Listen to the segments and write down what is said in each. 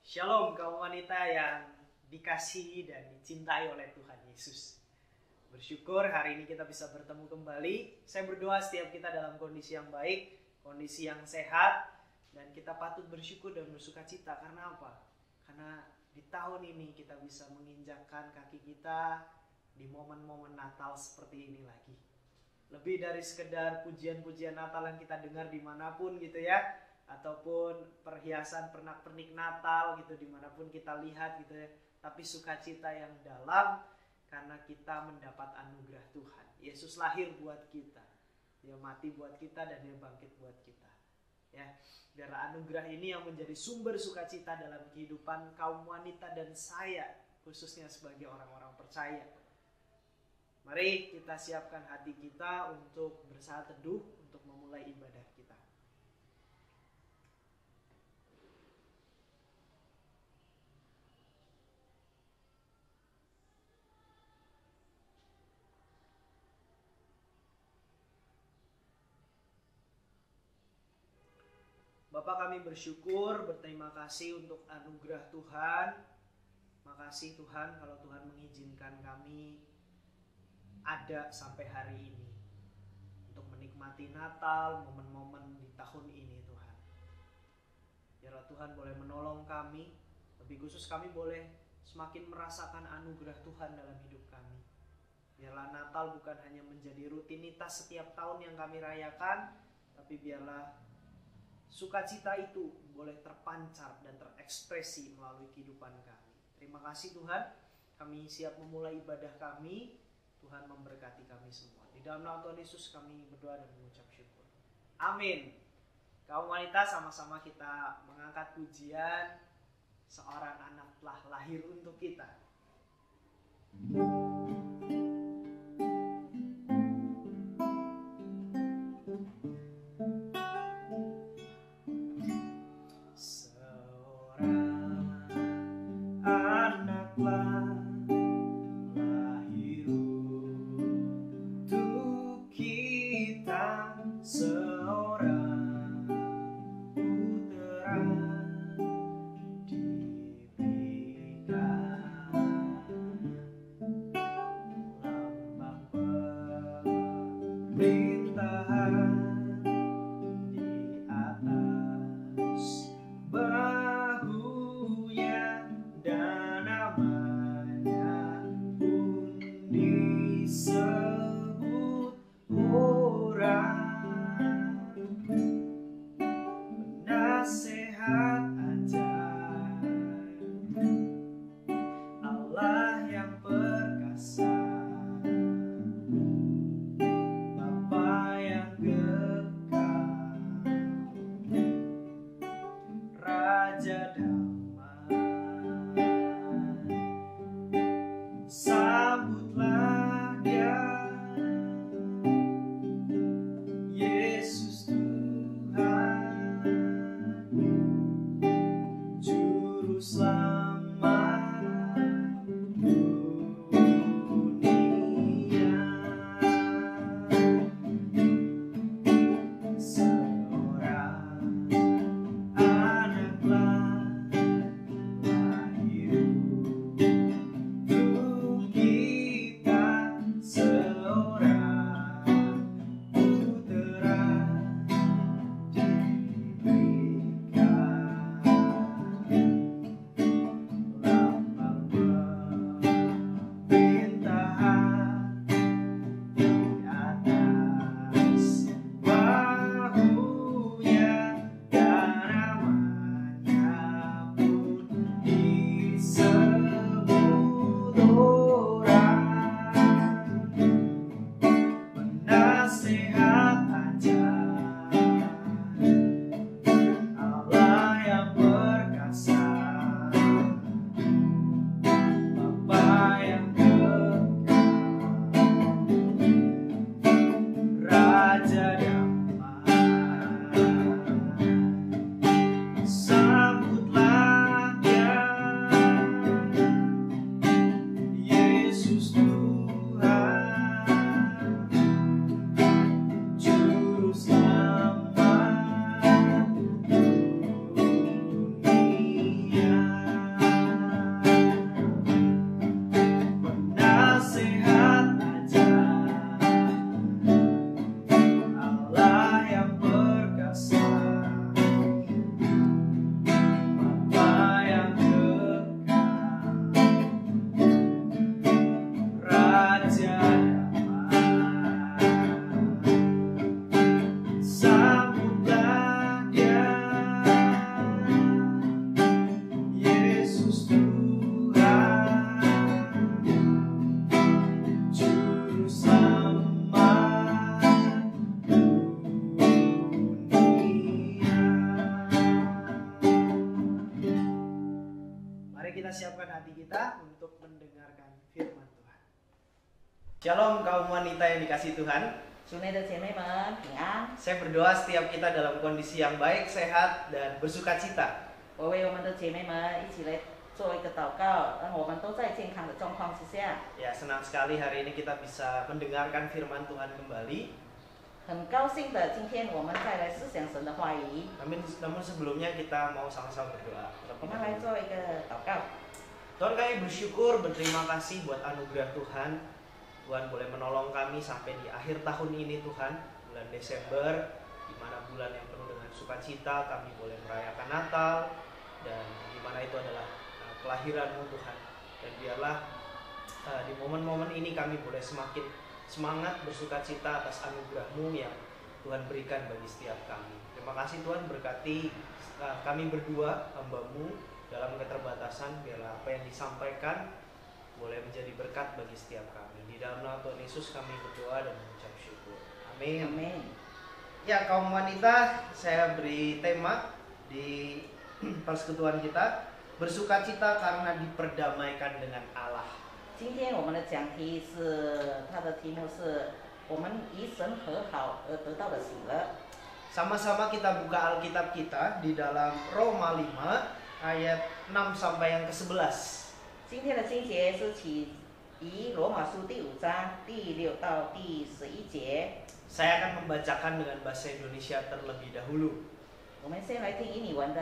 Shalom kaum wanita yang dikasihi dan dicintai oleh Tuhan Yesus. Bersyukur hari ini kita bisa bertemu kembali. Saya berdoa setiap kita dalam kondisi yang baik, kondisi yang sehat, dan kita patut bersyukur dan bersuka cita. Karena apa? Karena di tahun ini kita bisa menginjakkan kaki kita di momen-momen Natal seperti ini lagi. Lebih dari sekedar pujian-pujian Natal yang kita dengar dimanapun gitu ya, ataupun perhiasan pernak-pernik Natal gitu dimanapun kita lihat gitu ya, tapi sukacita yang dalam karena kita mendapat anugerah Tuhan. Yesus lahir buat kita, Dia mati buat kita, dan Dia bangkit buat kita ya. Biarlah anugerah ini yang menjadi sumber sukacita dalam kehidupan kaum wanita dan saya, khususnya sebagai orang-orang percaya. Mari kita siapkan hati kita untuk bersaat teduh, untuk memulai ibadah kita. Bapak, kami bersyukur, berterima kasih untuk anugerah Tuhan. Makasih Tuhan kalau Tuhan mengizinkan kami ada sampai hari ini untuk menikmati Natal, momen-momen di tahun ini Tuhan. Biarlah Tuhan boleh menolong kami, lebih khusus kami boleh semakin merasakan anugerah Tuhan dalam hidup kami. Biarlah Natal bukan hanya menjadi rutinitas setiap tahun yang kami rayakan, tapi biarlah sukacita itu boleh terpancar dan terekspresi melalui kehidupan kami. Terima kasih Tuhan, kami siap memulai ibadah kami. Tuhan memberkati kami semua. Di dalam nama Tuhan Yesus kami berdoa dan mengucap syukur. Amin. Kaum wanita, sama-sama kita mengangkat pujian Seorang Anak Telah Lahir Untuk Kita. Seorang anak telah kita siapkan hati kita untuk mendengarkan firman Tuhan. Shalom kaum wanita yang dikasihi Tuhan. 主内的姐妹们平安。 Saya berdoa setiap kita dalam kondisi yang baik, sehat, dan bersukacita. 我为我们的姐妹们一起来做一个祷告，让我们都在健康的状况之下。 Ya, senang sekali hari ini kita bisa mendengarkan firman Tuhan kembali. 很高兴的，今天我们再来思想神的话语。 Namun sebelumnya kita mau sama-sama berdoa. 我们来做一个祷告。 Tuhan, kami bersyukur, berterima kasih buat anugerah Tuhan. Tuhan boleh menolong kami sampai di akhir tahun ini Tuhan, bulan Desember, di mana bulan yang penuh dengan sukacita, kami boleh merayakan Natal, dan di mana itu adalah kelahiran-Mu Tuhan. Dan biarlah di momen-momen ini kami boleh semakin semangat bersukacita atas anugerah-Mu yang Tuhan berikan bagi setiap kami. Terima kasih Tuhan, berkati kami berdua, hamba-Mu dalam keterbatasan, biarlah apa yang disampaikan boleh menjadi berkat bagi setiap kami. Di dalam nama Tuhan Yesus kami berdoa dan mengucap syukur. Amin. Amin. Ya, kaum wanita, saya beri tema di persekutuan kita, bersukacita karena diperdamaikan dengan Allah. 今天我们的讲题是，它的题目是我们与神和好而得到的喜乐。 Sama-sama kita buka Alkitab kita di dalam Roma 5 ayat 6 sampai yang ke-11. 今天的经节是起于罗马书第5章第6到第11节。 Saya akan membacakan dengan bahasa Indonesia terlebih dahulu. 我们先来听英语文的。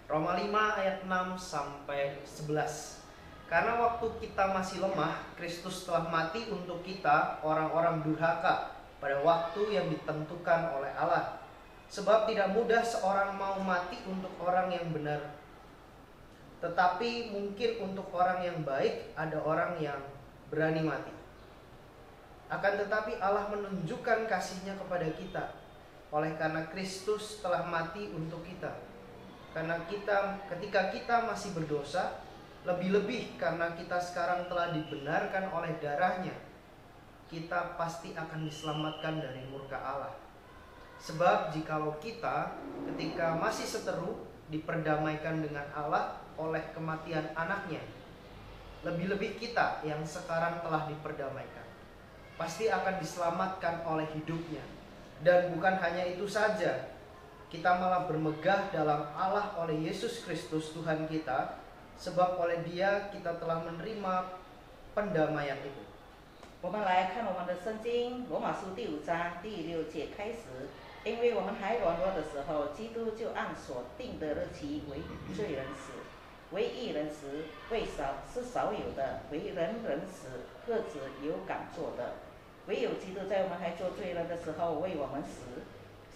Roma 5 ayat 6 sampai 11. Karena waktu kita masih lemah, Kristus telah mati untuk kita, orang-orang durhaka, pada waktu yang ditentukan oleh Allah. Sebab tidak mudah seorang mau mati untuk orang yang benar. Tetapi mungkin untuk orang yang baik ada orang yang berani mati. Akan tetapi Allah menunjukkan kasih-Nya kepada kita, oleh karena Kristus telah mati untuk kita. Karena ketika kita masih berdosa, lebih-lebih karena kita sekarang telah dibenarkan oleh darah-Nya, kita pasti akan diselamatkan dari murka Allah. Sebab jikalau kita ketika masih seteru diperdamaikan dengan Allah oleh kematian anaknya, lebih-lebih kita yang sekarang telah diperdamaikan pasti akan diselamatkan oleh hidupnya. Dan bukan hanya itu saja, kita malah bermegah dalam Allah oleh Yesus Kristus Tuhan kita, sebab oleh Dia kita telah menerima pendamaian itu. 我们来看我们的圣经，罗马书第5章第6节开始。因为我们还软弱的时候，基督就按所定的日期为罪人死，为义人死，为少是少有的，为人死，各自有敢做的。唯有基督在我们还做罪人的时候为我们死，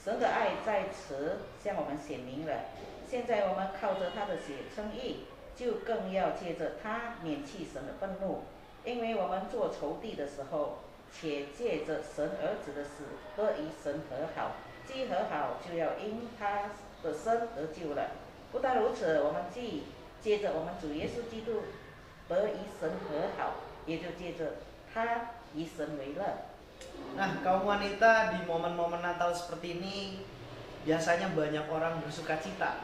神的爱在此向我们显明了。现在我们靠着他的血称义，就更要借着他免去神的愤怒。因为我们做仇敌的时候，且借着神儿子的死得与神和好，既和好，就要因他的生得救了。不但如此，我们既借着我们主耶稣基督得与神和好，也就借着他以神为乐。 Nah, kaum wanita, di momen-momen Natal seperti ini biasanya banyak orang bersukacita.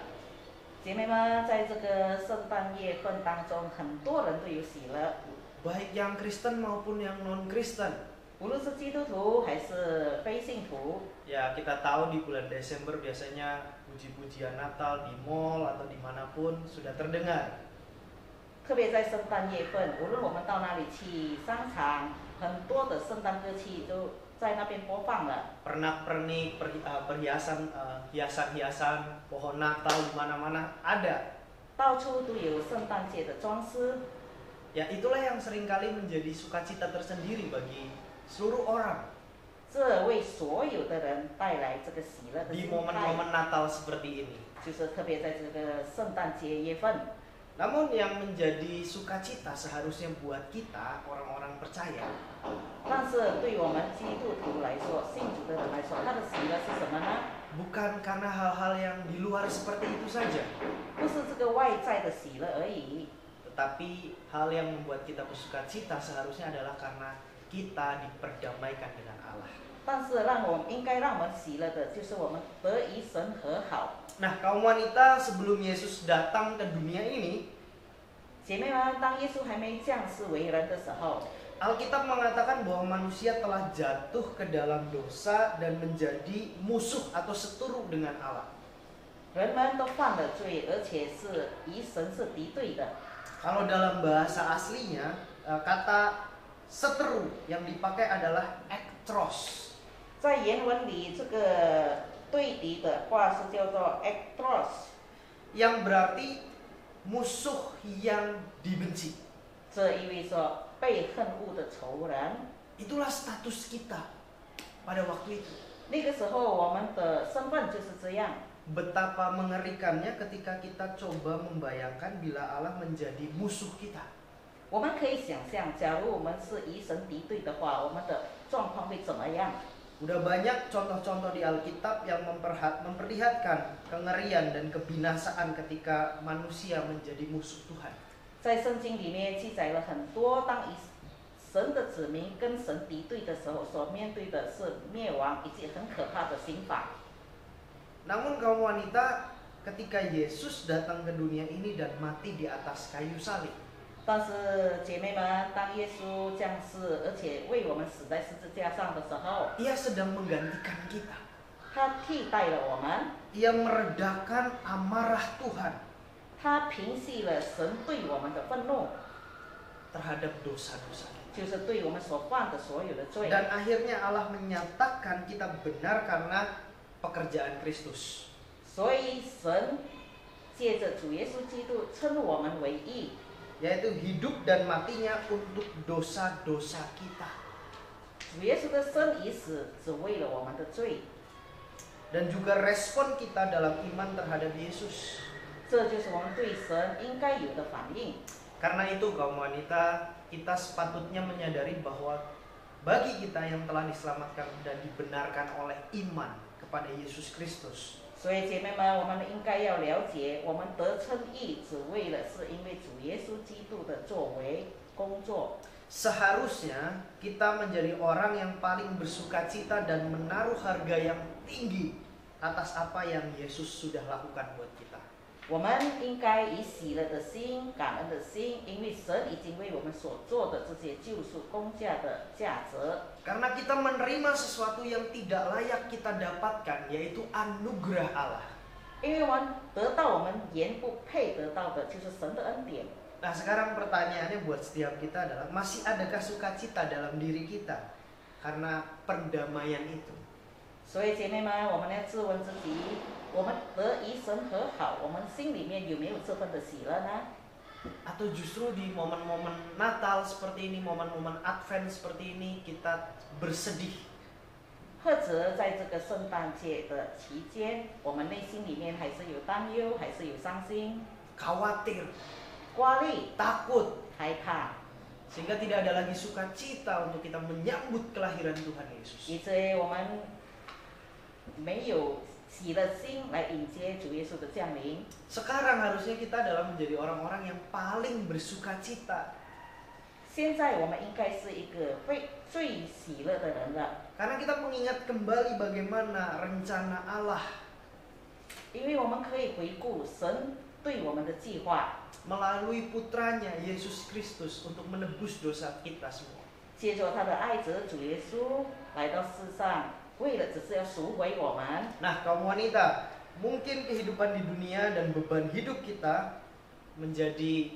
姐妹们，在这个圣诞夜份当中，很多人都有喜乐， Baik yang Kristen maupun yang non-Kristen. 无论是基督徒还是非信徒。 Ya, kita tahu di bulan Desember biasanya puji-pujian Natal di mall atau dimanapun sudah terdengar. 特别在圣诞夜份，无论我们到哪里去商场，很多的圣诞歌曲都在那边播放了。 Pernak-pernik, hiasan-hiasan, pohon Natal di mana-mana ada. 到处都有圣诞节的装饰。 Ya, itulah yang seringkali menjadi sukacita tersendiri bagi seluruh orang 这为所有的人带来这个喜乐的 di 心态， momen-momen Natal seperti ini. 就是特别在这个圣诞节月份。 Namun yang menjadi sukacita seharusnya buat kita, orang-orang percaya, 但是对我们基督徒来说，信主的人来说，他的喜乐是什么呢？ bukan karena hal-hal yang di luar seperti itu saja, 不是这个外在的喜乐而已， tetapi hal yang membuat kita bersukacita seharusnya adalah karena kita diperdamaikan dengan Allah. 但是应该让我们喜乐的，就是我们得与神和好。 Nah, kaum wanita, sebelum Yesus datang ke dunia ini, 姐妹们，当耶稣还没降世为人的时候， Alkitab mengatakan bahwa manusia telah jatuh ke dalam dosa dan menjadi musuh atau seteru dengan Allah. 人们都犯了罪，而且是与神是敌对的。 Kalau dalam bahasa aslinya, kata seteru yang dipakai adalah ektros. 在原文里，这个对敌的话是叫做 ectros， yang berarti musuh yang dibenci. 这意味着被恨恶的仇人。 Itulah status kita pada waktu itu. 那个时候，我们的身份就是这样。 Betapa mengerikannya ketika kita coba membayangkan bila Allah menjadi musuh kita. 我们可以想象，假如我们是与神敌对的话，我们的状况会怎么样？ Udah banyak contoh-contoh di Alkitab yang memperlihatkan kengerian dan kebinasaan ketika manusia menjadi musuh Tuhan. 在圣经里面记载了很多，当神的子民跟神敌对的时候，所面对的是灭亡以及很可怕的刑罚。 Namun kaum wanita, ketika Yesus datang ke dunia ini dan mati di atas kayu salib, 但是姐妹们，当耶稣降世，而且为我们死在十字架上的时候， Ia sedang menggantikan kita. 他替代了我们， Ia meredakan amarah Tuhan 他平息了神对我们的愤怒， terhadap dosa-dosa kita. 就是对我们所犯的所有的罪。 Dan akhirnya Allah menyatakan kita benar karena pekerjaan Kristus. 所以神借着主耶稣基督称我们为义， Yaitu hidup dan matinya untuk dosa-dosa kita. 主耶稣的生与死只为了我们的罪， Dan juga respon kita dalam iman terhadap Yesus. 这就是我们对神应该有的反应。 Karena itu kaum wanita, kita sepatutnya menyadari bahwa bagi kita yang telah diselamatkan dan dibenarkan oleh iman kepada Yesus Kristus, 所以姐妹们，我们应该要了解，我们得称义只为了是因为主耶稣基督的作为工作。 seharusnya kita menjadi orang yang paling bersukacita dan menaruh harga yang tinggi atas apa yang Yesus sudah lakukan buat kita. 我们应该以喜乐的心、感恩的心，因为神已经为我们所做的这些救赎工价的价值。 Karena kita menerima sesuatu yang tidak layak kita dapatkan, yaitu anugerah Allah. 因为我们得到我们原不配得到的，就是神的恩典。 Nah sekarang pertanyaannya buat setiap kita adalah, masih adakah sukacita dalam diri kita karena perdamaian itu? 所以姐妹们，我们要自问自己：我们得与神和好，我们心里面有没有这份的喜乐呢？ Atau justru di momen-momen Natal seperti ini, momen-momen Advent seperti ini, kita bersedih, 或者在这个圣诞节的期间，我们内心里面还是有担忧，还是有伤心、 khawatir, 挂虑、 takut, 害怕， sehingga tidak ada lagi sukacita untuk kita menyambut kelahiran Tuhan Yesus. 以至于我们没有喜乐心来迎接主耶稣的降临。 Sekarang harusnya kita adalah menjadi orang-orang yang paling bersukacita. 现在我们应该是一个最喜乐的人了， Karena kita mengingat kembali bagaimana rencana Allah 因为我们可以回顾神对我们的计划， melalui putranya Yesus Kristus untuk menebus dosa kita semua. 借着他的爱子主耶稣来到世上，为了只是要赎回我们。 Nah, kaum wanita, mungkin kehidupan di dunia dan beban hidup kita menjadi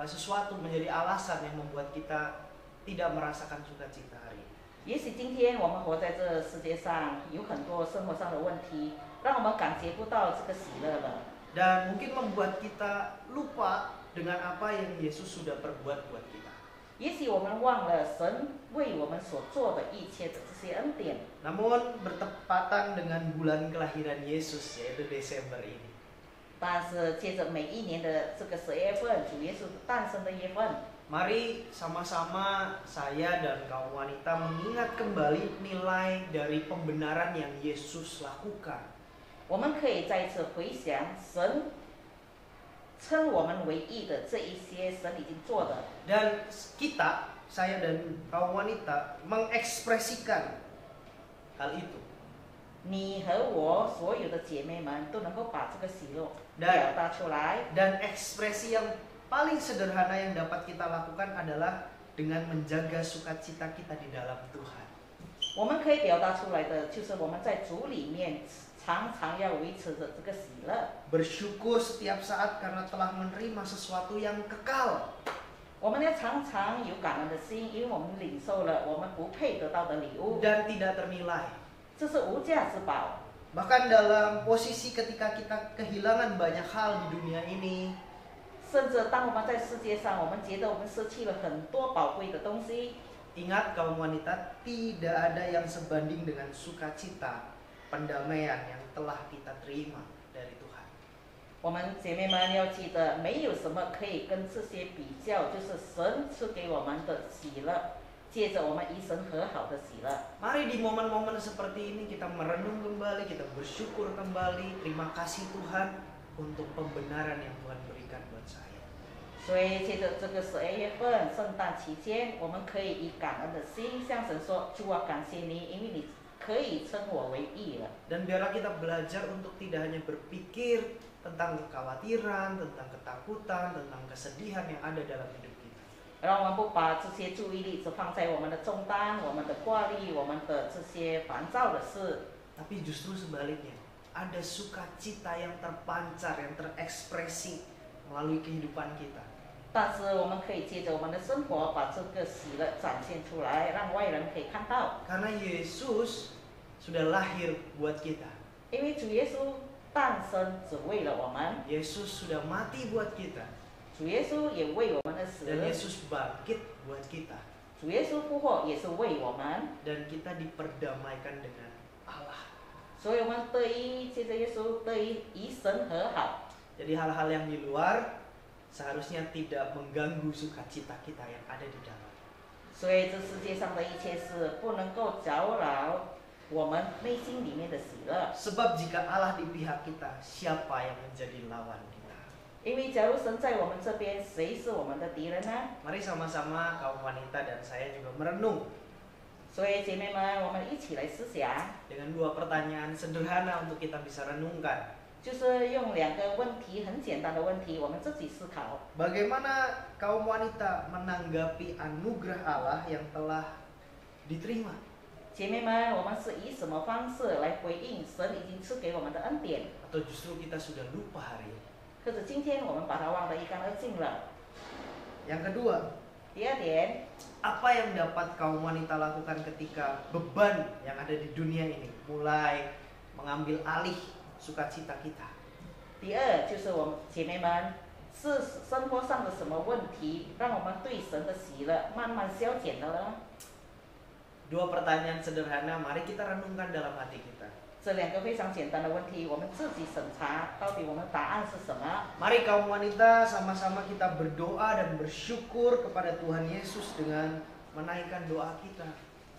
sesuatu, menjadi alasan yang membuat kita tidak merasakan sukacita hari ini. 也许今天我们活在这世界上，有很多生活上的问题，让我们感觉不到这个喜乐了。 Dan mungkin membuat kita lupa dengan apa yang Yesus sudah perbuat buat kita. 也许我们忘了神为我们所做的一切的这些恩典。 Namun bertepatan dengan bulan kelahiran Yesus, yaitu Desember ini, 但是接着每一年的这个10月份，主耶稣诞生的月份， mari sama-sama saya dan kaum wanita mengingat kembali nilai dari pembenaran yang Yesus lakukan. 我们可以再次回想神称我们为义的这一些神已经做的， Dan kita, saya dan kaum wanita mengekspresikan hal itu. 你和我所有的姐妹们都能够把这个喜乐 Dan 表达出来。 dan ekspresi yang paling sederhana yang dapat kita lakukan adalah dengan menjaga sukacita kita di dalam Tuhan. 我们可以表达出来的，就是我们在主里面常常要维持着这个喜乐。 Bersyukur setiap saat karena telah menerima sesuatu yang kekal. 我们要常常有感恩的心，因为我们领受了我们不配得到的礼物， Dan tidak ternilai. 这是无价之宝。 Bahkan dalam posisi ketika kita kehilangan banyak hal di dunia ini, 甚至当我们在世界上，我们觉得我们失去了很多宝贵的东西。 ingat kaum wanita, tidak ada yang sebanding dengan sukacita pendamaian yang telah kita terima dari Tuhan. 我们姐妹们要记得，没有什么可以跟这些比较，就是神赐给我们的喜乐，借着我们与神和好的喜乐。 Mari di momen-momen seperti ini kita merenung kembali, kita bersyukur kembali, terima kasih Tuhan untuk pembenaran yang Tuhan berikan buat saya. 所以借着这个12月份圣诞期间，我们可以以感恩的心向神说：“主啊，感谢你，因为你可以称我为义了。” Dan biarlah kita belajar untuk tidak hanya berpikir tentang kekhawatiran, tentang ketakutan, tentang kesedihan yang ada dalam hidup kita. 让我们不把这些注意力只放在我们的重担、我们的挂虑、我们的这些烦躁的事， Tapi justru sebaliknya, ada sukacita yang terpancar, yang terekspresi melalui kehidupan kita. 但是我们可以借着我们的生活，把这个喜乐展现出来，让外人可以看到。 Karena Yesus sudah lahir buat kita. 因为主耶稣诞生只为了我们， Yesus sudah mati buat kita. 主耶稣也为我们的死， Dan Yesus bangkit buat kita. 主耶稣复活也是为我们， Dan kita diperdamaikan dengan Allah. 所以我们得以借着耶稣得以与神和好。 Jadi hal-hal yang di luar seharusnya tidak mengganggu sukacita kita yang ada di dalam. 所以这世界上的一切事不能够搅扰我们内心里面的喜乐。 Sebab jika Allah di pihak kita, siapa yang menjadi lawan kita? 因为假如神在我们这边，谁是我们的敌人呢？ Mari sama-sama kaum wanita dan saya juga merenung 所以姐妹们，我们一起来思想， dengan dua pertanyaan sederhana untuk kita bisa renungkan. 就是用2个问题，很简单的问题，我们自己思考。 Bagaimana kaum wanita menanggapi anugerah Allah yang telah diterima? 姐妹们，我们是以什么方式来回应神已经赐给我们的恩典？ Atau justru kita sudah lupa hari ini? 可是今天我们把它忘得一干二净了。 Yang kedua, 第二点， apa yang dapat kaum wanita lakukan ketika beban yang ada di dunia ini mulai mengambil alih sukacita kita? 第二就是我们姐妹们，是生活上的什么问题，让我们对神的喜乐慢慢消减了呢？ Dua pertanyaan sederhana, mari kita renungkan dalam hati kita. 这2个非常简单的问题，我们自己审查，到底我们答案是什么？ Mari kaum wanita sama-sama kita berdoa dan bersyukur kepada Tuhan Yesus dengan menaikkan doa kita.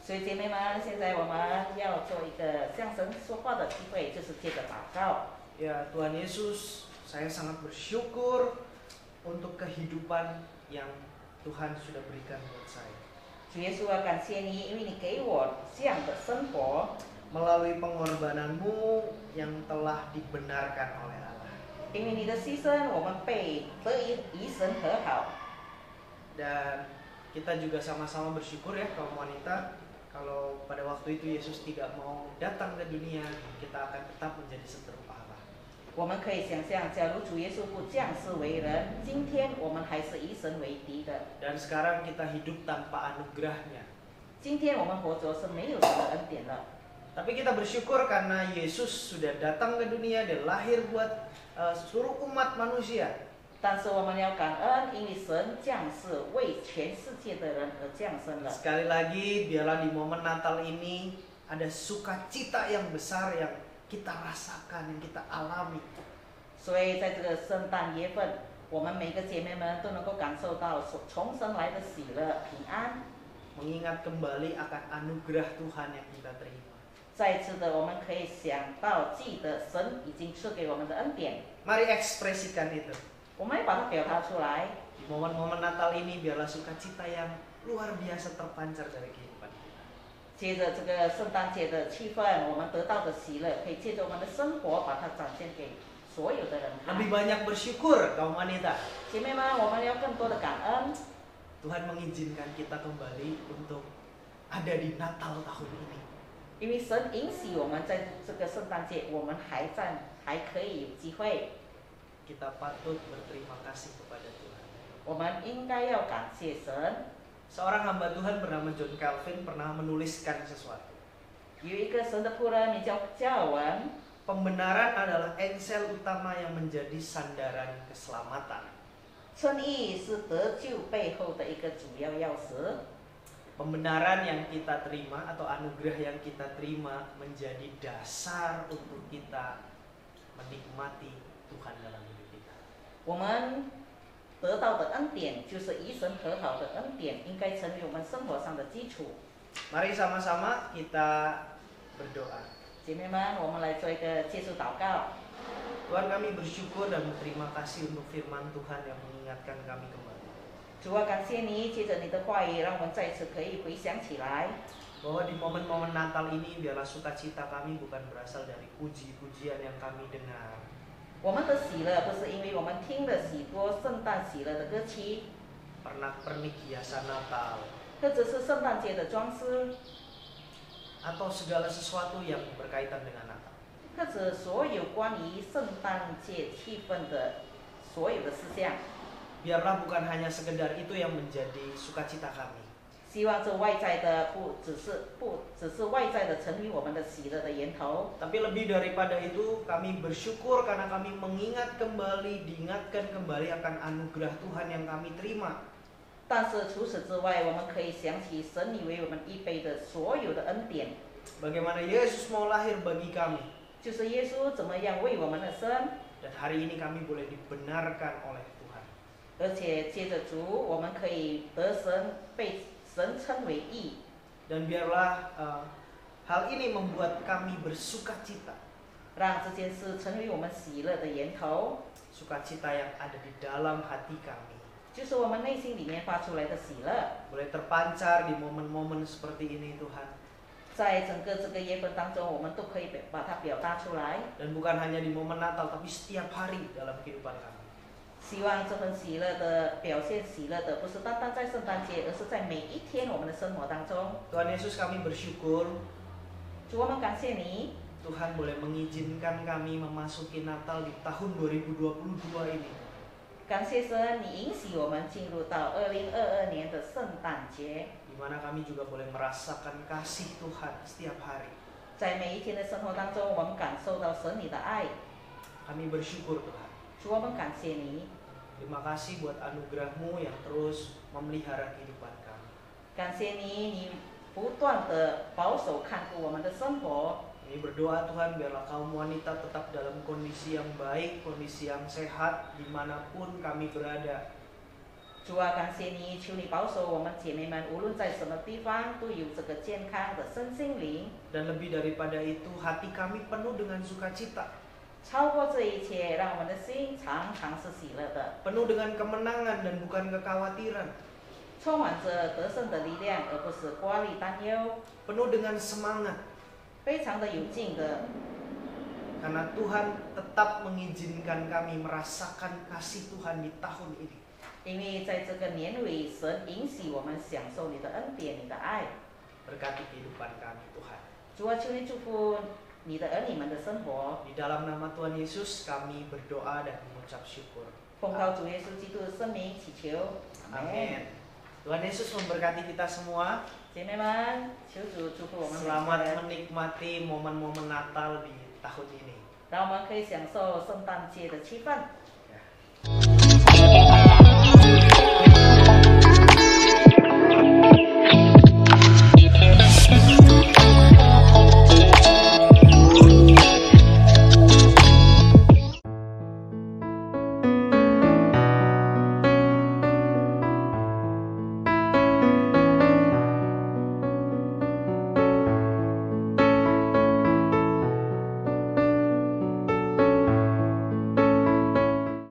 所以姐妹们，现在我们要做一个向神说话的机会，就是借着祷告。 Ya Tuhan Yesus, saya sangat bersyukur untuk kehidupan yang Tuhan sudah berikan buat saya. 主耶稣啊，感谢你，因为你给我这样的生活， Melalui pengorbananmu yang telah dibenarkan oleh Allah. 因为你的牺牲，我们被得以与神和好。 Dan kita juga sama-sama bersyukur ya kaum wanita, kalau pada waktu itu Yesus tidak mau datang ke dunia, kita akan tetap menjadi seteru Allah. 我们可以想象，假如主耶稣不降世为人，今天我们还是与神为敌的。 Dan sekarang kita hidup tanpa anugerahnya. 今天我们活着是没有神的恩典的。 Tapi kita bersyukur karena Yesus sudah datang ke dunia, dia lahir buat seluruh umat manusia. 但是我们要感恩，因为神降世为全世界的人而降生了。 Sekali lagi, biarlah di momen Natal ini ada sukacita yang besar yang kita rasakan, yang kita alami. 所以在这个圣诞月份，我们每个姐妹们都能够感受到从神来的喜乐、平安。 Mengingat kembali akan anugerah Tuhan yang kita terima. 再次的，我们可以想到，记得神已经赐给我们的恩典， Mari ekspresikan itu. 我们要把它表达出来。 Di momen-momen Natal ini biarlah sukacita yang luar biasa terpancar dari kehidupan kita. 接着这个圣诞节的气氛，我们得到的喜乐，可以借着我们的生活把它展现给所有的人看。 Lebih banyak bersyukur kaum wanita. 姐妹们，我们要更多的感恩。 Tuhan mengizinkan kita kembali untuk ada di Natal tahun ini. 因为神允许我们在这个圣诞节，我们还可以有机会， Kita patut berterima kasih kepada Tuhan. 我们应该要感谢神。 Seorang hamba Tuhan bernama John Calvin pernah menuliskan sesuatu. 有一个神的仆人名叫加尔文， Pembenaran adalah engsel utama yang menjadi sandaran keselamatan. 称义是得救背后的一个主要钥匙。 Pembenaran yang kita terima atau anugerah yang kita terima menjadi dasar untuk kita menikmati Tuhan dalam hidup kita. 我们得到的恩典就是与神和好的恩典，应该成为我们生活上的基础。 Mari sama-sama kita berdoa. 姐妹们，我们来做一个结束祷告。 Tuhan, kami bersyukur dan berterima kasih untuk firman Tuhan yang mengingatkan kami kembali. 主啊，感谢你，借着你的话语，让我们再次可以回想起来， Bahwa di momen-momen Natal ini biarlah sukacita kami bukan berasal dari puji-pujian yang kami dengar. 我们的喜乐不是因为我们听了许多圣诞喜乐的歌曲， Pernak-pernik hiasan Natal, 或者是圣诞节的装饰， atau segala sesuatu yang berkaitan dengan Natal. 或者所有关于圣诞节气氛的所有的事项。 Biarlah bukan hanya sekedar itu yang menjadi sukacita kami. 希望这外在的不只是外在的成为我们的喜乐的源头， Tapi lebih daripada itu, kami bersyukur karena kami diingatkan kembali akan anugerah Tuhan yang kami terima. 但是除此之外，我们可以想起神你为我们预备的所有的恩典， Bagaimana Yesus mau lahir bagi kami. 就是耶稣怎么样为我们的生， Dan hari ini kami boleh dibenarkan oleh Tuhan. 而且接着主，我们可以得神被神称为义。 Dan biarlah hal ini membuat kami bersukacita. 让这件事成为我们喜乐的源头， Sukacita yang ada di dalam hati kami. 就是我们内心里面发出来的喜乐， Boleh terpancar di momen-momen seperti ini Tuhan. 在整个这个月份当中，我们都可以把它表达出来。 Dan bukan hanya di momen Natal, tapi setiap hari dalam kehidupan kami. 希望这份喜乐的表现，喜乐的不是单单在圣诞节，而是在每一天我们的生活当中。 Tuhan Yesus, kami bersyukur 主，我们感谢你， Tuhan boleh mengizinkan kami memasuki Natal di tahun 2022 ini. 感谢神，你允许我们进入到2022年的圣诞节， Di mana kami juga boleh merasakan kasih Tuhan setiap hari. 在每一天的生活当中，我们感受到神你的爱。 Kami bersyukur Tuhan. 主，我们感谢你， Terima kasih buat anugerah-Mu yang terus memelihara kehidupan kami. 感谢你，你不断的保守看顾我们的生活。 Kami berdoa Tuhan biarlah kaum wanita tetap dalam kondisi yang baik, kondisi yang sehat dimanapun kami berada. 主啊，感谢你，求你保守我们姐妹们，无论在什么地方都有这个健康的身心灵。 Dan lebih daripada itu, hati kami penuh dengan sukacita, 超过这一切，让我们的心常常是喜乐的， penuh dengan kemenangan dan bukan kekhawatiran, 充满着得胜的力量，而不是挂虑担忧， penuh dengan semangat. 非常的有劲的。 Karena Tuhan tetap mengizinkan kami merasakan kasih Tuhan di tahun ini. 因为在这个年尾，神允许我们享受你的恩典、你的爱。 Berkati kehidupan kami Tuhan. 主啊，求你祝福你的儿女们的生活。 Di dalam nama Tuhan Yesus kami berdoa dan mengucap syukur. 奉靠主耶稣基督的圣名祈求，阿门。 Amin. Tuhan Yesus memberkati kita semua. 姐妹们，求主祝福我们每个 Selamat 人， menikmati momen-momen Natal di tahun ini. 让我们可以享受圣诞节的气氛。 Ya.